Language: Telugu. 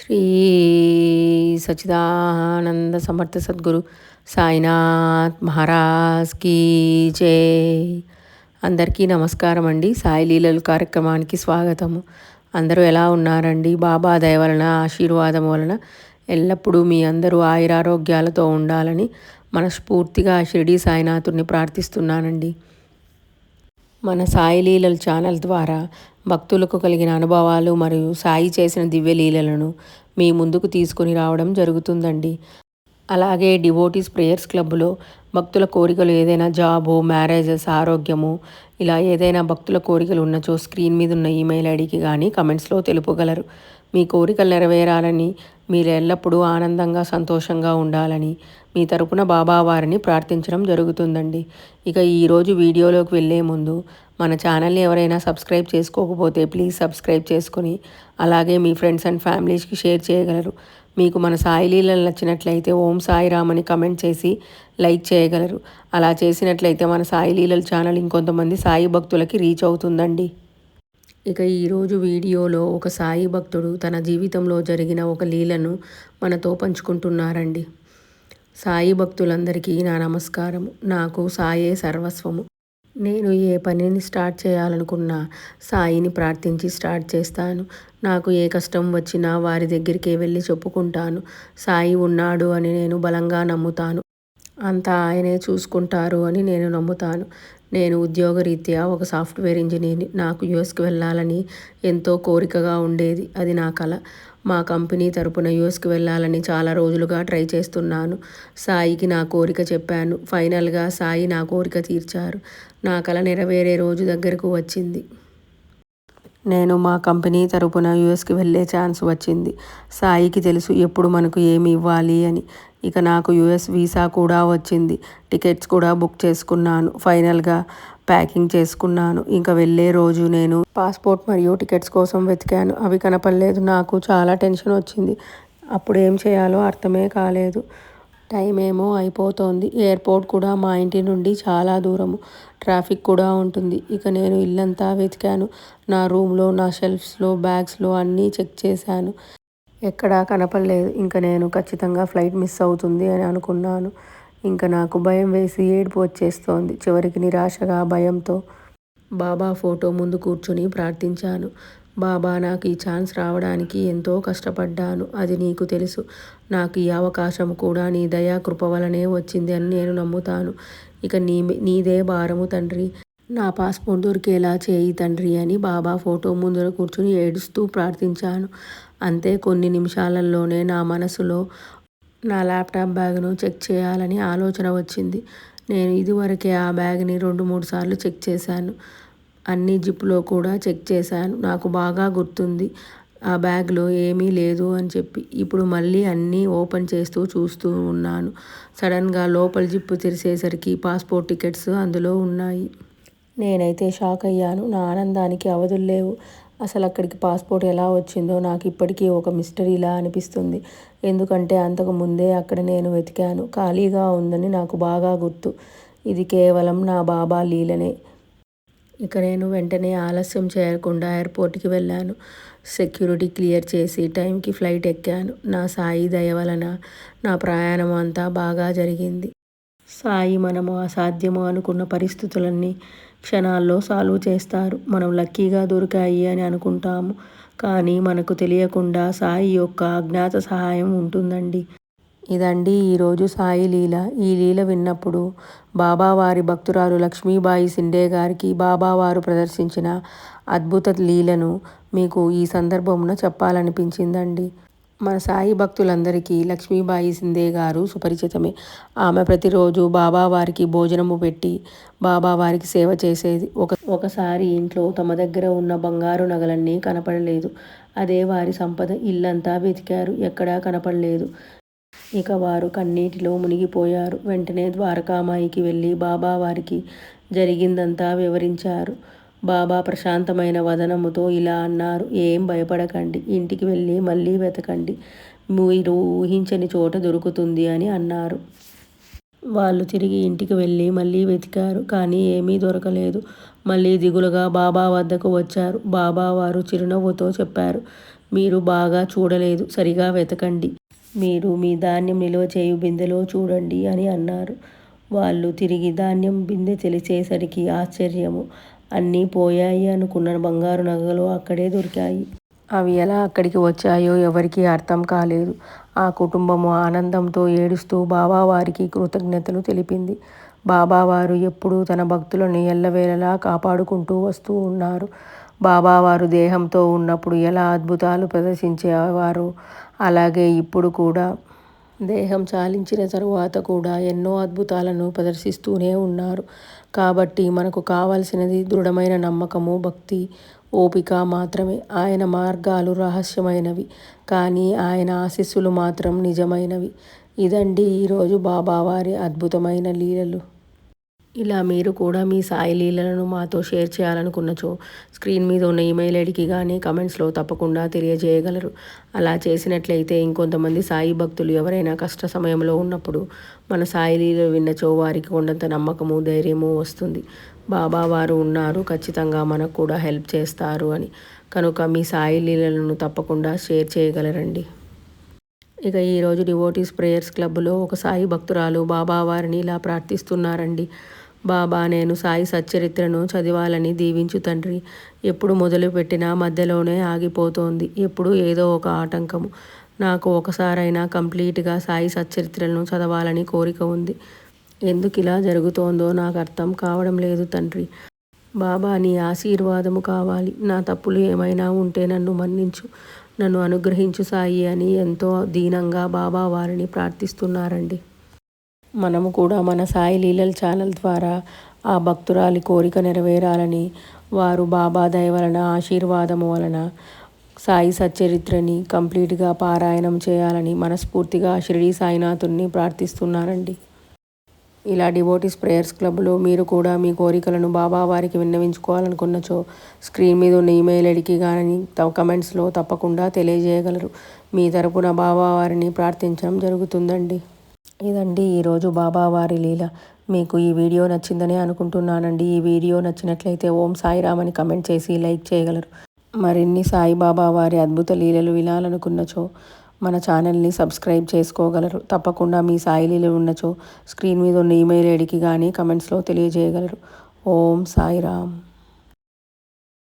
శ్రీ సచ్చిదానంద సమర్థ సద్గురు సాయినాథ్ మహారాజ్ కీ జై. అందరికీ నమస్కారం అండి. సాయి లీలలు కార్యక్రమానికి స్వాగతము. అందరూ ఎలా ఉన్నారండి? బాబా దయ వలన ఆశీర్వాదం వలన ఎల్లప్పుడూ మీ అందరూ ఆయురారోగ్యాలతో ఉండాలని మనస్ఫూర్తిగా షిరిడి సాయినాథుడిని ప్రార్థిస్తున్నానండి. మన సాయి లీలలు ఛానల్ ద్వారా భక్తులకు కలిగిన అనుభవాలు మరియు సాయి చేసిన దివ్య లీలలను మీ ముందుకు తీసుకొని రావడం జరుగుతుందండి. అలాగే డివోటీస్ ప్రేయర్స్ క్లబ్లో భక్తుల కోరికలు ఏదైనా జాబు, మ్యారేజెస్, ఆరోగ్యము ఇలా ఏదైనా భక్తుల కోరికలు ఉన్నచో స్క్రీన్ మీద ఉన్న ఈమెయిల్ ఐడికి కానీ కమెంట్స్లో తెలుపగలరు. మీ కోరికలు నెరవేరాలని, మీరు ఎల్లప్పుడూ ఆనందంగా సంతోషంగా ఉండాలని మీ తరపున బాబావారిని ప్రార్థించడం జరుగుతుందండి. ఇక ఈరోజు వీడియోలోకి వెళ్ళే ముందు మన ఛానల్ని ఎవరైనా సబ్స్క్రైబ్ చేసుకోకపోతే ప్లీజ్ సబ్స్క్రైబ్ చేసుకొని అలాగే మీ ఫ్రెండ్స్ అండ్ ఫ్యామిలీస్కి షేర్ చేయగలరు. మీకు మన సాయి లీలలు నచ్చినట్లయితే ఓం సాయిరామ్ అని కమెంట్ చేసి లైక్ చేయగలరు. అలా చేసినట్లయితే మన సాయి లీలలు ఛానల్ ఇంకొంతమంది సాయి భక్తులకి రీచ్ అవుతుందండి. ఇక ఈరోజు వీడియోలో ఒక సాయి భక్తుడు తన జీవితంలో జరిగిన ఒక లీలను మనతో పంచుకుంటున్నారండి. సాయి భక్తులందరికీ నా నమస్కారము. నాకు సాయే సర్వస్వము. నేను ఏ పనిని స్టార్ట్ చేయాలనుకున్నా సాయిని ప్రార్థించి స్టార్ట్ చేస్తాను. నాకు ఏ కష్టం వచ్చినా వారి దగ్గరికే వెళ్ళి చెప్పుకుంటాను. సాయి ఉన్నాడు అని నేను బలంగా నమ్ముతాను. అంతా ఆయనే చూసుకుంటారు అని నేను నమ్ముతాను. నేను ఉద్యోగరీత్యా ఒక సాఫ్ట్వేర్ ఇంజనీర్ని. నాకు యూఎస్కి వెళ్ళాలని ఎంతో కోరికగా ఉండేది. అది నా కల. మా కంపెనీ తరపున యూఎస్కి వెళ్ళాలని చాలా రోజులుగా ట్రై చేస్తున్నాను. సాయికి నా కోరిక చెప్పాను. ఫైనల్గా సాయి నా కోరిక తీర్చారు. నా కల నెరవేరే రోజు దగ్గరకు వచ్చింది. నేను మా కంపెనీ తరపున యూఎస్కి వెళ్ళే ఛాన్స్ వచ్చింది. సాయికి తెలుసు ఎప్పుడు మనకు ఏమి ఇవ్వాలి అని. ఇక నాకు యూఎస్ వీసా కూడా వచ్చింది. టికెట్స్ కూడా బుక్ చేసుకున్నాను. ఫైనల్గా ప్యాకింగ్ చేసుకున్నాను. ఇంకా వెళ్ళే రోజు నేను పాస్పోర్ట్ మరియు టికెట్స్ కోసం వెతికాను. అవి కనపడలేదు. నాకు చాలా టెన్షన్ వచ్చింది. అప్పుడు ఏం చేయాలో అర్థమే కాలేదు. టైం ఏమో అయిపోతోంది. ఎయిర్పోర్ట్ కూడా మా ఇంటి నుండి చాలా దూరము. ట్రాఫిక్ కూడా ఉంటుంది. ఇక నేను ఇల్లంతా వెతికాను. నా రూమ్లో, నా షెల్ఫ్స్లో, బ్యాగ్స్లో అన్నీ చెక్ చేశాను. ఎక్కడా కనపడలేదు. ఇంకా నేను ఖచ్చితంగా ఫ్లైట్ మిస్ అవుతుంది అని అనుకున్నాను. ఇంకా నాకు భయం వేసి ఏడుపు వచ్చేస్తోంది. చివరికి నిరాశగా భయంతో బాబా ఫోటో ముందు కూర్చొని ప్రార్థించాను. బాబా, నాకు ఈ ఛాన్స్ రావడానికి ఎంతో కష్టపడ్డాను. అది నీకు తెలుసు. నాకు ఈ అవకాశం కూడా నీ దయా కృప వలనే వచ్చింది అని నేను నమ్ముతాను. ఇక నీదే భారము తండ్రి. నా పాస్పోర్ట్ దొరికేలా చేయి తండ్రి అని బాబా ఫోటో ముందర కూర్చుని ఏడుస్తూ ప్రార్థించాను. అంతే, కొన్ని నిమిషాలలోనే నా మనసులో నా ల్యాప్టాప్ బ్యాగ్ను చెక్ చేయాలని ఆలోచన వచ్చింది. నేను ఇదివరకే ఆ బ్యాగ్ని 2-3 సార్లు చెక్ చేశాను. అన్ని జిప్లో కూడా చెక్ చేశాను. నాకు బాగా గుర్తుంది ఆ బ్యాగ్లో ఏమీ లేదు అని చెప్పి. ఇప్పుడు మళ్ళీ అన్నీ ఓపెన్ చేస్తూ చూస్తూ ఉన్నాను. సడన్గా లోపల జిప్పు తెరిచేసరికి పాస్పోర్ట్ టికెట్స్ అందులో ఉన్నాయి. నేనైతే షాక్ అయ్యాను. నా ఆనందానికి అవధులు లేవు. అసలు అక్కడికి పాస్పోర్ట్ ఎలా వచ్చిందో నాకు ఇప్పటికీ ఒక మిస్టరీలా అనిపిస్తుంది. ఎందుకంటే అంతకు ముందే అక్కడ నేను వెతికాను. ఖాళీగా ఉందని నాకు బాగా గుర్తు. ఇది కేవలం నా బాబా లీలనే. ఇక నేను వెంటనే ఆలస్యం చేయకుండా ఎయిర్పోర్ట్కి వెళ్ళాను. సెక్యూరిటీ క్లియర్ చేసి టైంకి ఫ్లైట్ ఎక్కాను. నా సాయి దయ వలన నా ప్రయాణం అంతా బాగా జరిగింది. సాయి మనము అసాధ్యము అనుకున్న పరిస్థితులన్నీ క్షణాల్లో సాల్వ్ చేస్తారు. మనం లక్కీగా దొరికాయి అని అనుకుంటాము. కానీ మనకు తెలియకుండా సాయి యొక్క అజ్ఞాత సహాయం ఉంటుందండి. ఇదండి ఈరోజు సాయి లీల. ఈ లీల విన్నప్పుడు బాబావారి భక్తురాలు లక్ష్మీబాయి సిండే గారికి బాబావారు ప్రదర్శించిన అద్భుత లీలను మీకు ఈ సందర్భమున చెప్పాలనిపించిందండి. మన సాయి భక్తులందరికీ లక్ష్మీబాయి సిందే గారు సుపరిచితమే. ఆమె ప్రతిరోజు బాబావారికి భోజనము పెట్టి బాబావారికి సేవ చేసేది. ఒకసారి ఇంట్లో తమ దగ్గర ఉన్న బంగారు నగలన్నీ కనపడలేదు. అదే వారి సంపద. ఇల్లంతా వెతికారు, ఎక్కడా కనపడలేదు. ఇక వారు కన్నీటిలో మునిగిపోయారు. వెంటనే ద్వారకామాయికి వెళ్ళి బాబావారికి జరిగిందంతా వివరించారు. బాబా ప్రశాంతమైన వదనముతో ఇలా అన్నారు, ఏం భయపడకండి, ఇంటికి వెళ్ళి మళ్ళీ వెతకండి, మీరు ఊహించని చోట దొరుకుతుంది అని అన్నారు. వాళ్ళు తిరిగి ఇంటికి వెళ్ళి మళ్ళీ వెతికారు. కానీ ఏమీ దొరకలేదు. మళ్ళీ దిగులుగా బాబా వద్దకు వచ్చారు. బాబా వారు చిరునవ్వుతో చెప్పారు, మీరు బాగా చూడలేదు, సరిగా వెతకండి. మీరు మీ ధాన్యం నిల్వ చేయు బిందెలో చూడండి అని అన్నారు. వాళ్ళు తిరిగి ధాన్యం బిందె తెలిసేసరికి ఆశ్చర్యము. అన్నీ పోయాయి అనుకున్న బంగారు నగలు అక్కడే దొరికాయి. అవి ఎలా అక్కడికి వచ్చాయో ఎవరికీ అర్థం కాలేదు. ఆ కుటుంబము ఆనందంతో ఏడుస్తూ బాబావారికి కృతజ్ఞతలు తెలిపింది. బాబావారు ఎప్పుడూ తన భక్తులను ఎల్లవేళలా కాపాడుకుంటూ వస్తూ ఉన్నారు. బాబావారు దేహంతో ఉన్నప్పుడు ఎలా అద్భుతాలు ప్రదర్శించేవారో అలాగే ఇప్పుడు కూడా దేహం చాలించిన తరువాత కూడా ఎన్నో అద్భుతాలను ప్రదర్శిస్తూనే ఉన్నారు. కాబట్టి మనకు కావలసినది దృఢమైన నమ్మకము, భక్తి, ఓపిక మాత్రమే. ఆయన మార్గాలు రహస్యమైనవి, కానీ ఆయన ఆశీస్సులు మాత్రం నిజమైనవి. ఇదండి ఈరోజు బాబావారి అద్భుతమైన లీలలు. ఇలా మీరు కూడా మీ సాయి లీలలను మాతో షేర్ చేయాలనుకున్నచో స్క్రీన్ మీద ఉన్న ఈమెయిల్ ఐడికి కానీ కమెంట్స్లో తప్పకుండా తెలియజేయగలరు. అలా చేసినట్లయితే ఇంకొంతమంది సాయి భక్తులు ఎవరైనా కష్ట సమయంలో ఉన్నప్పుడు మన సాయి లీలలు విన్నచో వారికి కొండంత నమ్మకము, ధైర్యము వస్తుంది. బాబావారు ఉన్నారు, ఖచ్చితంగా మనకు కూడా హెల్ప్ చేస్తారు అని. కనుక మీ సాయి లీలలను తప్పకుండా షేర్ చేయగలరండి. ఇక ఈరోజు డివోటీస్ ప్రేయర్స్ క్లబ్లో ఒక సాయి భక్తురాలు బాబావారిని ఇలా ప్రార్థిస్తున్నారండి. బాబా, నేను సాయి సచ్చరిత్రను చదవాలని దీవించు తండ్రి. ఎప్పుడు మొదలుపెట్టినా మధ్యలోనే ఆగిపోతోంది. ఎప్పుడు ఏదో ఒక ఆటంకము. నాకు ఒకసారైనా కంప్లీట్గా సాయి సచ్చరిత్రను చదవాలని కోరిక ఉంది. ఎందుకు ఇలా జరుగుతోందో నాకు అర్థం కావడం లేదు తండ్రి. బాబా, నీ ఆశీర్వాదము కావాలి. నా తప్పులు ఏమైనా ఉంటే నన్ను మన్నించు, నన్ను అనుగ్రహించు సాయి అని ఎంతో దీనంగా బాబా వారిని ప్రార్థిస్తున్నారండి. మనము కూడా మన సాయి లీలల్ ఛానల్ ద్వారా ఆ భక్తురాలి కోరిక నెరవేరాలని, వారు బాబా దయ వలన, ఆశీర్వాదము వలన సాయి సచ్చరిత్రని కంప్లీట్గా పారాయణం చేయాలని మనస్ఫూర్తిగా షిరిడీ సాయినాథుని ప్రార్థిస్తున్నారండి. ఇలా డివోటీస్ ప్రేయర్స్ క్లబ్లో మీరు కూడా మీ కోరికలను బాబావారికి విన్నవించుకోవాలనుకున్నచో స్క్రీన్ మీద ఉన్న ఈమెయిల్ ఐడికి కానీ కమెంట్స్లో తప్పకుండా తెలియజేయగలరు. మీ తరపున బాబావారిని ప్రార్థించడం జరుగుతుందండి. ఇదండి ఈరోజు బాబావారి లీల. మీకు ఈ వీడియో నచ్చిందని అనుకుంటున్నానండి. ఈ వీడియో నచ్చినట్లయితే ఓం సాయిరామ్ అని కమెంట్ చేసి లైక్ చేయగలరు. మరిన్ని సాయిబాబా వారి అద్భుత లీలలు వినాలనుకున్నచో మన ఛానల్ని సబ్స్క్రైబ్ చేసుకోగలరు. తప్పకుండా మీ సాయి లీలలు ఉన్నచో స్క్రీన్ మీద ఉన్న ఈమెయిల్ ఐడికి కానీ కమెంట్స్లో తెలియజేయగలరు. ఓం సాయిరామ్.